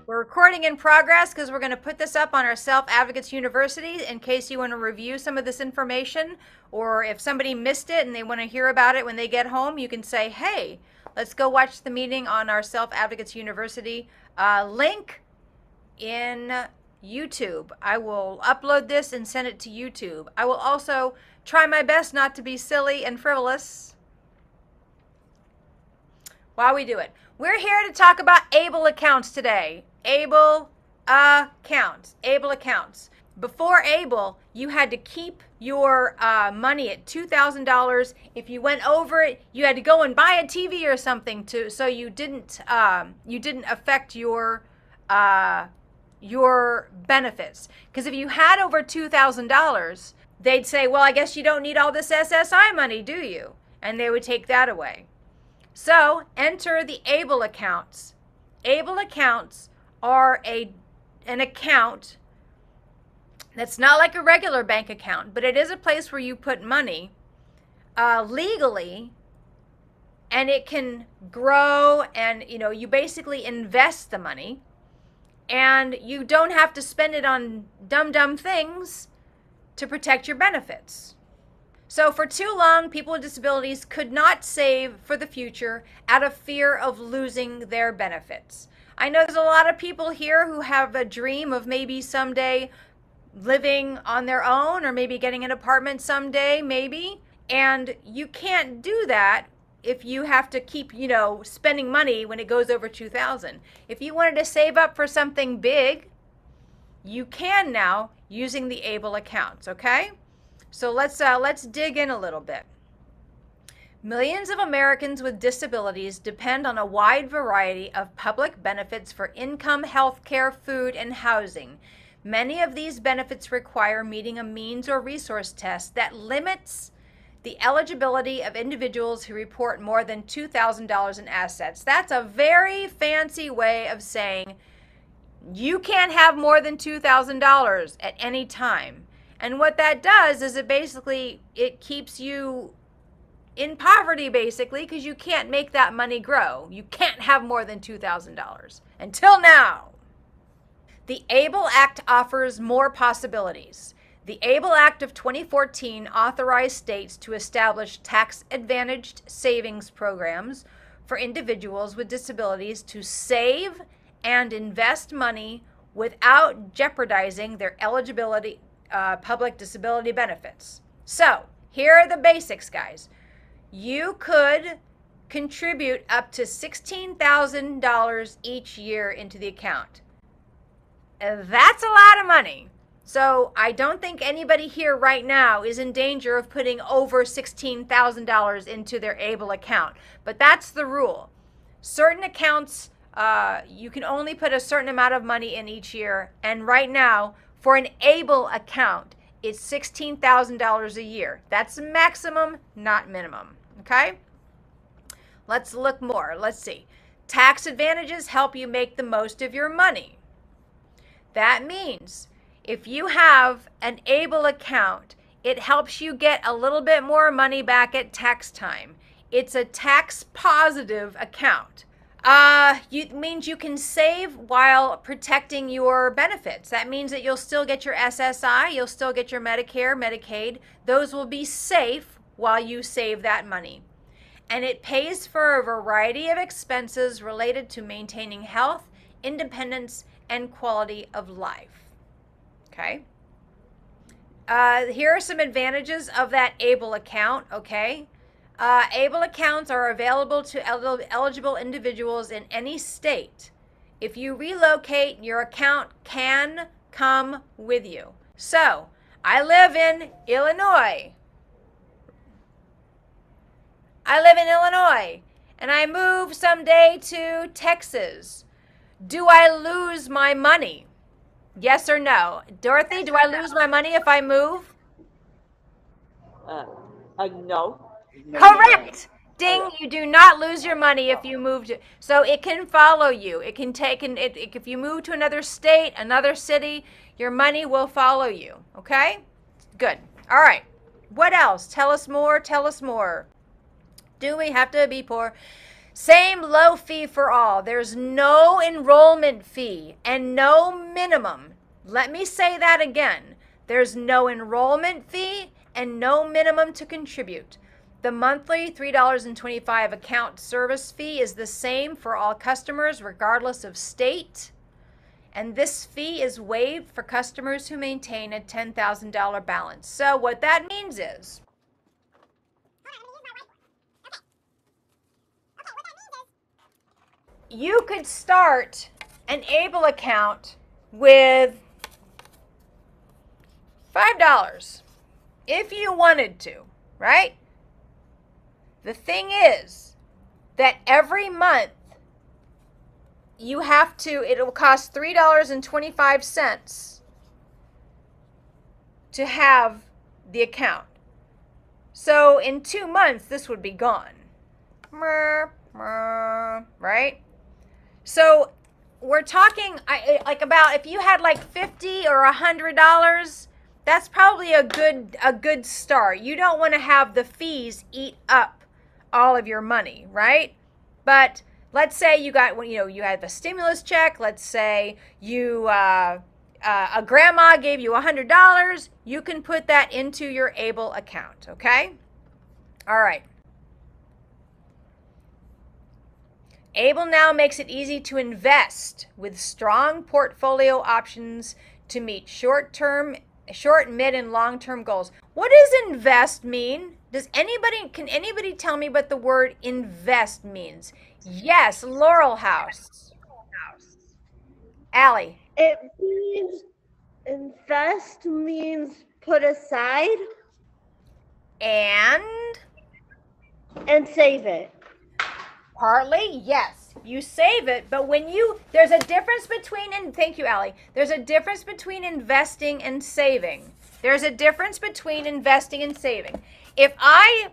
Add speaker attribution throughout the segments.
Speaker 1: We're recording in progress because we're going to put this up on our Self Advocates University in case you want to review some of this information, or if somebody missed it and they want to hear about it when they get home, you can say, hey, let's go watch the meeting on our Self Advocates University link in YouTube. I will upload this and send it to YouTube. I will also try my best not to be silly and frivolous while we do it. We're here to talk about ABLE accounts today. ABLE accounts. ABLE accounts. Before ABLE, you had to keep your money at $2,000. If you went over it, you had to go and buy a TV or something so you didn't affect your benefits. Because if you had over $2,000, they'd say, well, I guess you don't need all this SSI money, do you? And they would take that away. So enter the ABLE accounts. ABLE accounts are an account that's not like a regular bank account, but it is a place where you put money legally, and it can grow, and you basically invest the money, and you don't have to spend it on dumb things to protect your benefits. So for too long, people with disabilities could not save for the future out of fear of losing their benefits. I know there's a lot of people here who have a dream of maybe someday living on their own, or maybe getting an apartment someday, maybe. And you can't do that if you have to keep, spending money when it goes over $2,000. If you wanted to save up for something big, you can now using the ABLE accounts, okay? So let's dig in a little bit. Millions of Americans with disabilities depend on a wide variety of public benefits for income, health care, food, and housing. Many of these benefits require meeting a means or resource test that limits the eligibility of individuals who report more than $2,000 in assets. That's a very fancy way of saying you can't have more than $2,000 at any time. And what that does is it keeps you in poverty, basically, because you can't make that money grow. You can't have more than $2,000 until now. The ABLE Act offers more possibilities. The ABLE Act of 2014 authorized states to establish tax-advantaged savings programs for individuals with disabilities to save and invest money without jeopardizing their eligibility public disability benefits. So here are the basics, guys. You could contribute up to $16,000 each year into the account. That's a lot of money. So I don't think anybody here right now is in danger of putting over $16,000 into their ABLE account. But that's the rule. Certain accounts, you can only put a certain amount of money in each year. And right now, for an ABLE account, it's $16,000 a year. That's maximum, not minimum. Okay? Let's look more. Let's see. Tax advantages help you make the most of your money. That means if you have an ABLE account, it helps you get a little bit more money back at tax time. It's a tax positive account. It means you can save while protecting your benefits. That means that you'll still get your SSI, you'll still get your Medicare, Medicaid. Those will be safe while you save that money. And it pays for a variety of expenses related to maintaining health, independence, and quality of life. Okay? Here are some advantages of that ABLE account, okay? ABLE accounts are available to eligible individuals in any state. If you relocate, your account can come with you. So, I live in Illinois. And I move someday to Texas. Do I lose my money? Yes or no? Dorothy, do I lose my money if I move?
Speaker 2: No.
Speaker 1: Correct. Ding, you do not lose your money if you move to, so it can follow you. It can take, if you move to another state, another city, your money will follow you, okay? Good. All right. What else? Tell us more. Tell us more. Do we have to be poor? Same low fee for all. There's no enrollment fee and no minimum. Let me say that again. There's no enrollment fee and no minimum to contribute. The monthly $3.25 account service fee is the same for all customers regardless of state. And this fee is waived for customers who maintain a $10,000 balance. So what that means is, you could start an ABLE account with $5 if you wanted to, right? The thing is that every month you have to, it will cost $3.25 to have the account. So in 2 months, this would be gone. Right? So we're talking like about if you had like $50 or $100, that's probably a good start. You don't want to have the fees eat up all of your money, right? But let's say you got, you had the stimulus check. Let's say you a grandma gave you $100. You can put that into your ABLE account, okay? All right. ABLE now makes it easy to invest with strong portfolio options to meet short, mid, and long-term goals. What does invest mean? Can anybody tell me what the word invest means? Yes, Laurel House. Allie.
Speaker 2: It means, invest means put aside.
Speaker 1: And
Speaker 2: save it.
Speaker 1: Partly, yes. You save it, but there's a difference between, and thank you, Allie. There's a difference between investing and saving. There's a difference between investing and saving. If I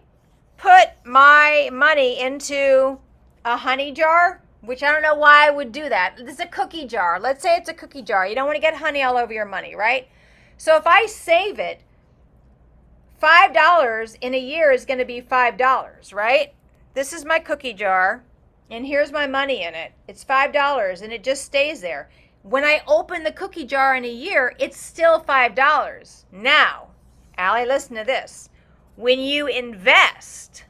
Speaker 1: put my money into a honey jar, which I don't know why I would do that. This is a cookie jar. Let's say it's a cookie jar. You don't want to get honey all over your money, right? So if I save it, $5 in a year is going to be $5, right? This is my cookie jar, and here's my money in it. It's $5, and it just stays there. When I open the cookie jar in a year, it's still $5. Now, Allie, listen to this. When you invest,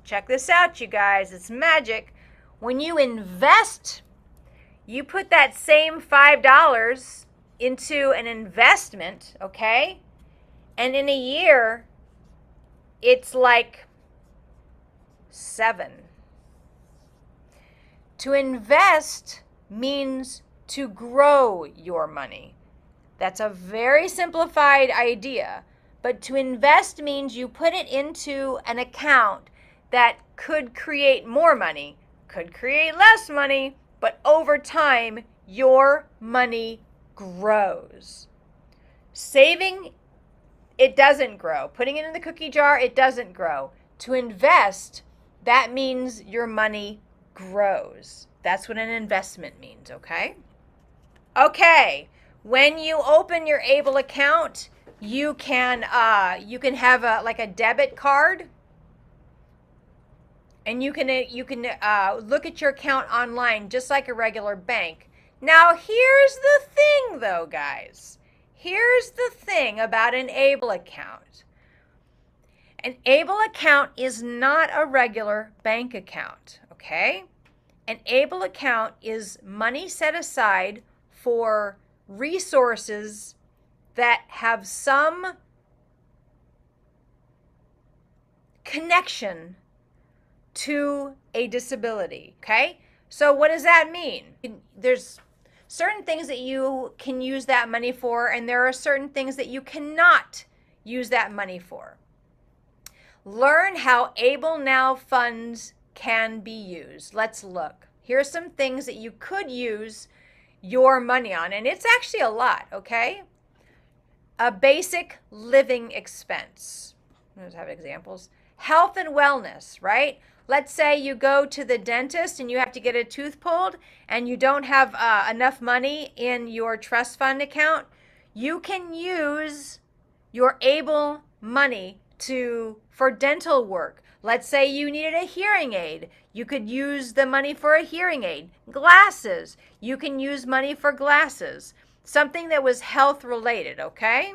Speaker 1: check this out, you guys. It's magic. When you invest, you put that same $5 into an investment, okay? And in a year, it's like $7. To invest means to grow your money. That's a very simplified idea, but to invest means you put it into an account that could create more money, could create less money, but over time, your money grows. Saving, it doesn't grow. Putting it in the cookie jar, it doesn't grow. To invest, that means your money grows. That's what an investment means, okay? Okay, when you open your ABLE account, you can have a debit card, and you can look at your account online just like a regular bank. Now, here's the thing, though, guys. Here's the thing about an ABLE account. An ABLE account is not a regular bank account, okay? An ABLE account is money set aside for resources that have some connection to a disability, okay? So what does that mean? There's certain things that you can use that money for, and there are certain things that you cannot use that money for. Learn how ABLE Now funds can be used. Let's look. Here are some things that you could use your money on, and it's actually a lot, okay? A basic living expense. Let's have examples. Health and wellness, right? Let's say you go to the dentist and you have to get a tooth pulled and you don't have enough money in your trust fund account. You can use your ABLE money for dental work. Let's say you needed a hearing aid. You could use the money for a hearing aid. Glasses. You can use money for glasses. Something that was health related, okay?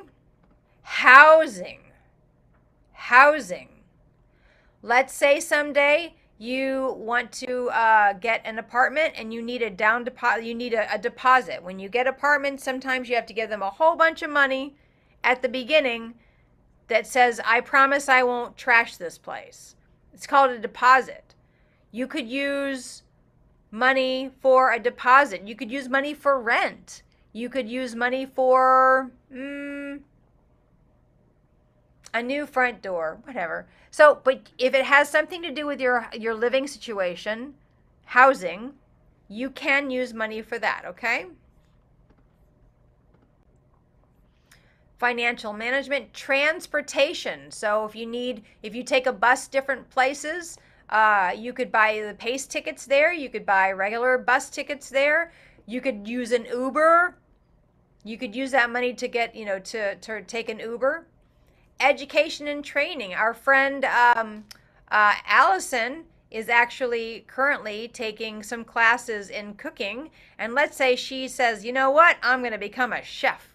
Speaker 1: Housing. Housing. Let's say someday you want to get an apartment and you need a down deposit. You need a deposit. When you get apartments, sometimes you have to give them a whole bunch of money at the beginning that says, I promise I won't trash this place. It's called a deposit. You could use money for a deposit. You could use money for rent. You could use money for a new front door, whatever. So, but if it has something to do with your living situation, housing, you can use money for that, okay? Financial management, transportation. So if you take a bus different places, you could buy the PACE tickets there. You could buy regular bus tickets there. You could use an Uber. You could use that money to get, to take an Uber. Education and training. Our friend Allison is actually currently taking some classes in cooking. And let's say she says, you know what, I'm going to become a chef.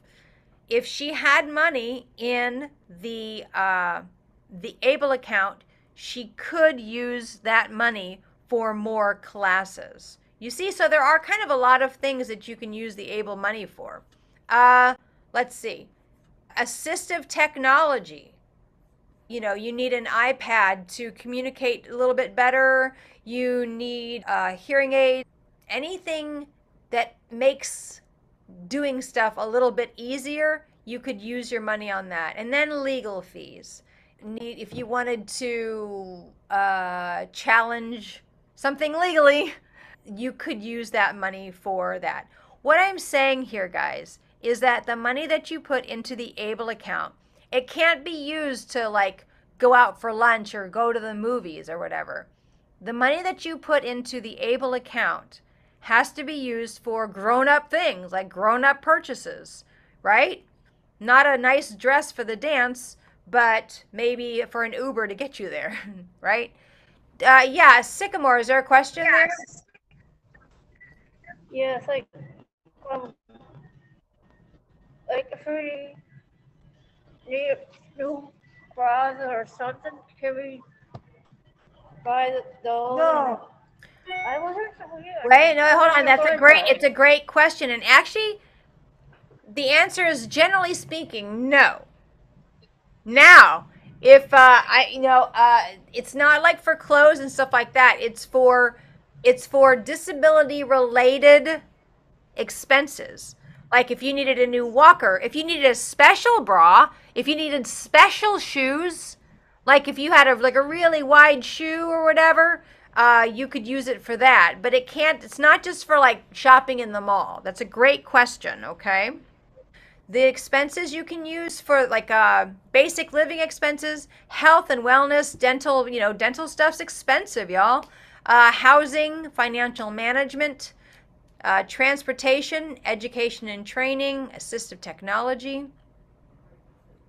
Speaker 1: If she had money in the ABLE account, she could use that money for more classes. You see, so there are kind of a lot of things that you can use the ABLE money for. Let's see. Assistive technology. You need an iPad to communicate a little bit better. You need a hearing aid. Anything that makes doing stuff a little bit easier, you could use your money on that. And then legal fees. If you wanted to challenge something legally, you could use that money for that. What I'm saying here, guys, is that the money that you put into the ABLE account, it can't be used to like go out for lunch or go to the movies or whatever. The money that you put into the ABLE account has to be used for grown-up things, like grown-up purchases, right? Not a nice dress for the dance, but maybe for an Uber to get you there, right? Yeah, Sycamore, is there a question there?
Speaker 2: Yes, um, if we need new bras or something, can we buy those? No. I wasn't familiar.
Speaker 1: Wait, no, hold on. It's a great question. And actually, the answer is generally speaking, no. Now, if it's not like for clothes and stuff like that. It's for disability related expenses. Like if you needed a new walker, if you needed a special bra, if you needed special shoes, like if you had a really wide shoe or whatever, you could use it for that. But it's not just for like shopping in the mall. That's a great question, okay? The expenses you can use for like basic living expenses, health and wellness, dental, dental stuff's expensive, y'all. Housing, financial management, transportation, education and training, assistive technology.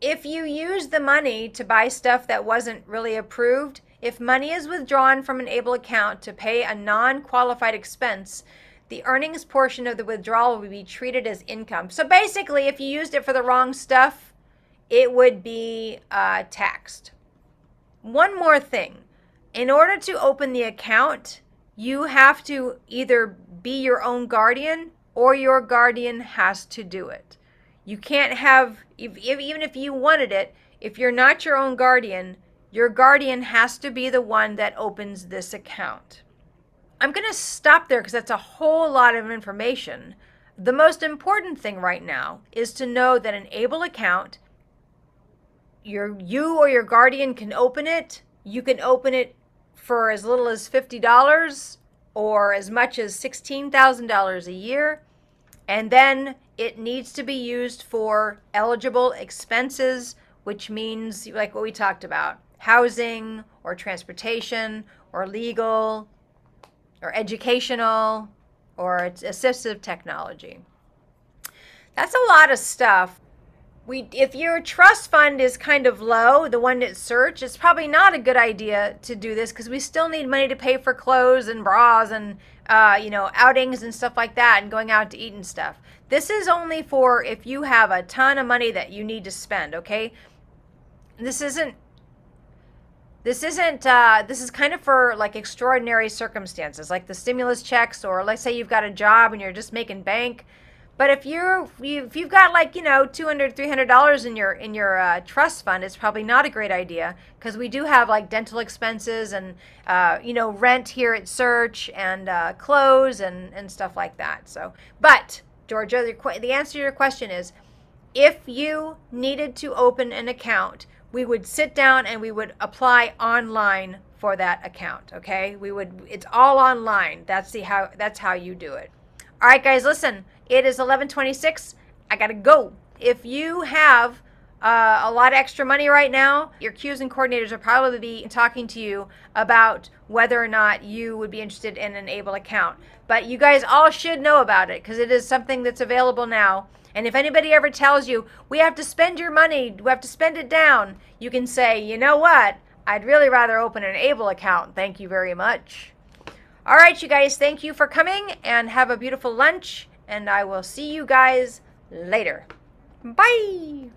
Speaker 1: If you use the money to buy stuff that wasn't really approved, if money is withdrawn from an ABLE account to pay a non-qualified expense, the earnings portion of the withdrawal will be treated as income. So basically, if you used it for the wrong stuff, it would be taxed. One more thing. In order to open the account, you have to either be your own guardian or your guardian has to do it. You can't have, even if you wanted it, if you're not your own guardian, your guardian has to be the one that opens this account. I'm going to stop there because that's a whole lot of information. The most important thing right now is to know that an ABLE account, you or your guardian can open it. You can open it for as little as $50 or as much as $16,000 a year. And then it needs to be used for eligible expenses, which means like what we talked about, housing or transportation or legal or educational or assistive technology. That's a lot of stuff. if your trust fund is kind of low, the one at Search, it's probably not a good idea to do this because we still need money to pay for clothes and bras and outings and stuff like that and going out to eat and stuff. This is only for if you have a ton of money that you need to spend, okay? This is kind of for like extraordinary circumstances, like the stimulus checks, or let's say you've got a job and you're just making bank. But if you've got like $200, $300 in your trust fund, it's probably not a great idea because we do have like dental expenses and rent here at Search and clothes and stuff like that. So, but Georgia, the answer to your question is, if you needed to open an account, we would sit down and we would apply online for that account. Okay, it's all online. That's how you do it. All right, guys, listen. It is 11:26. I gotta go. If you have a lot of extra money right now, your Qs and coordinators will probably be talking to you about whether or not you would be interested in an ABLE account. But you guys all should know about it because it is something that's available now. And if anybody ever tells you, we have to spend your money, we have to spend it down, you can say, you know what? I'd really rather open an ABLE account. Thank you very much. All right, you guys, thank you for coming and have a beautiful lunch. And I will see you guys later. Bye.